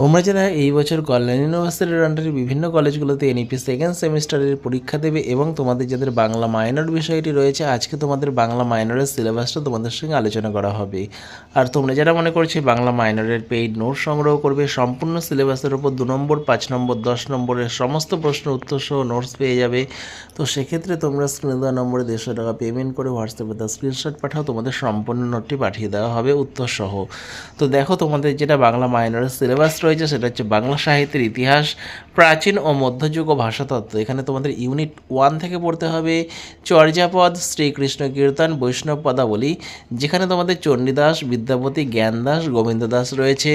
তোমরা যারা এই বছর কল্যাণ ইউনিভার্সিটির আন্ডারে বিভিন্ন কলেজগুলোতে এনইপি সেকেন্ড সেমিস্টারের পরীক্ষা দেবে এবং তোমাদের যাদের বাংলা মাইনর বিষয়টি রয়েছে, আজকে তোমাদের বাংলা মাইনরের সিলেবাসটা তোমাদের সঙ্গে আলোচনা করা হবে। আর তোমরা যারা মনে করছো বাংলা মাইনরের পেইড নোট সংগ্রহ করবে, সম্পূর্ণ সিলেবাসের ওপর 2 নম্বর, 5 নম্বর, 10 নম্বরের সমস্ত প্রশ্ন উত্তর সহ নোটস পেয়ে যাবে। তো সেক্ষেত্রে তোমরা স্ক্রিনে দেওয়া নম্বরে 150 টাকা পেমেন্ট করে হোয়াটসঅ্যাপে তার স্ক্রিনশট পাঠাও, তোমাদের সম্পূর্ণ নোটটি পাঠিয়ে দেওয়া হবে উত্তর সহ। তো দেখো, তোমাদের যেটা বাংলা মাইনরের সিলেবাস রয়েছে সেটা হচ্ছে বাংলা সাহিত্যের ইতিহাস, প্রাচীন ও মধ্যযুগ ও ভাষাতত্ত্ব। এখানে তোমাদের ইউনিট 1 থেকে পড়তে হবে চর্যাপদ, শ্রীকৃষ্ণ কীর্তন, বৈষ্ণব পদাবলী, যেখানে তোমাদের চণ্ডীদাস, বিদ্যাপতি, জ্ঞানদাস, গোবিন্দ দাস রয়েছে।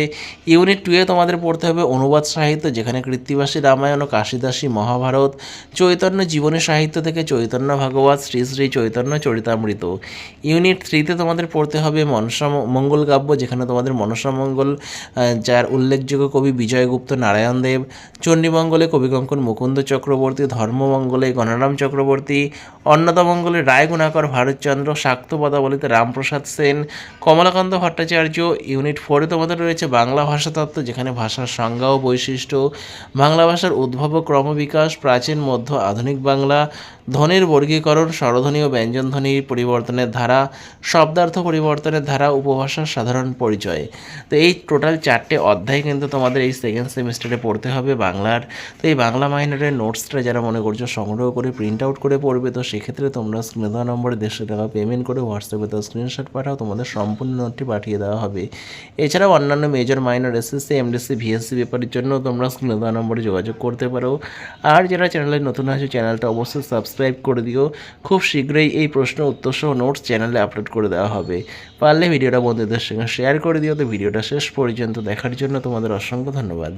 ইউনিট 2 এ তোমাদের পড়তে হবে অনুবাদ সাহিত্য, যেখানে কৃত্তিবাসী রামায়ণ ও কাশিদাসী মহাভারত, চৈতন্য জীবনী সাহিত্য থেকে চৈতন্য ভাগবত, শ্রী শ্রী চৈতন্য চরিতামৃত। ইউনিট 3 তে তোমাদের পড়তে হবে মনসা মঙ্গল কাব্য, যেখানে তোমাদের মনসা মঙ্গল, যার উল্লেখযোগ্য কবি বিজয়গুপ্ত নারায়ণ দেব, চণ্ডীমঙ্গলে কবিকঙ্কন মুকুন্দ চক্রবর্তী, ধর্মমঙ্গলে গণরাম চক্রবর্তী, অন্নদামঙ্গলে রায় গুণাকর ভারতচন্দ্র, শাক্ত পদাবলীতে রামপ্রসাদ সেন, কমলাকান্ত ভট্টাচার্য। ইউনিট 4 এ তোমাদের রয়েছে বাংলা ভাষাতত্ত্ব, যেখানে ভাষার সংজ্ঞা ও বৈশিষ্ট্য, বাংলা ভাষার উদ্ভব ও ক্রমবিকাশ, প্রাচীন মধ্য আধুনিক বাংলা, ধ্বনির বর্গীকরণ, স্বরধ্বনি ও ব্যঞ্জনধ্বনির পরিবর্তনের ধারা, শব্দার্থ পরিবর্তনের ধারা, উপভাষার সাধারণ পরিচয়। তো এই টোটাল 4টে অধ্যায় কিন্তু তোমাদের এই সেকেন্ড সেমিস্টারে পড়তে হবে বাংলার। তো এই বাংলা মাইনরের নোটসটা যারা মনে করছো সংগ্রহ করে প্রিন্ট আউট করে পড়বে, তো সেক্ষেত্রে তোমরা স্ক্রিনে দেওয়া নম্বরে 150 টাকা পেমেন্ট করে হোয়াটসঅ্যাপে তার স্ক্রিনশট পাঠাও, তোমাদের সম্পূর্ণ নোটটি পাঠিয়ে দেওয়া হবে। এছাড়াও অন্যান্য major minor SSC, MDC, VSC পেপারের জন্য তোমরা স্ক্রিনে দেওয়া নম্বরে যোগাযোগ করতে পারো। আর যারা চ্যানেলে নতুন আছে চ্যানেলটা অবশ্যই সাবস্ক্রাইব করে দিও। খুব শীঘ্রই এই প্রশ্ন উত্তর সহ নোটস চ্যানেলে আপলোড করে দেওয়া হবে। পারলে ভিডিওটা বন্ধুদের সঙ্গে শেয়ার করে দিও। তো ভিডিওটা শেষ পর্যন্ত দেখার জন্য তোমাদের অসংখ্য ধন্যবাদ।